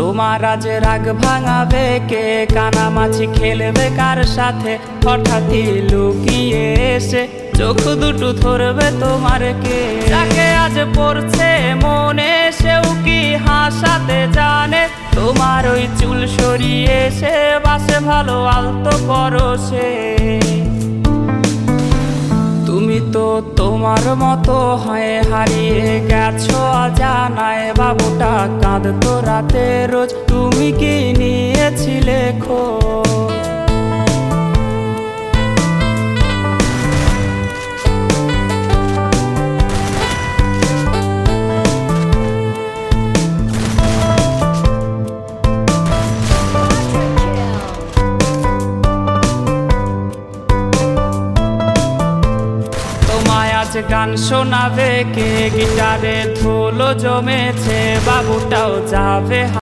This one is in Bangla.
তোমার আজ রাগ ভাঙাবে কে? কানামাছি খেলবে কার সাথে? হঠাৎই লুকিয়ে এসে চোখ দুটো ধরবে তোমার কে? যাকে আজ পড়ছে মনে সেও কি হাসাতে জানে? তোমার ওই চুল সরিয়ে সে বাসে ভালো আলতো পরশে। তুমি তো তোমার মতো হয়ে হারিয়ে গেছো অজানায়। বাবুটা কাঁদতো রাতে রোজ, তুমি কি নিয়েছিলে খোঁজ? আজ গান শোনাবে কে? গিটারে ধুলো জমেছে, বাবুটাও যাবে।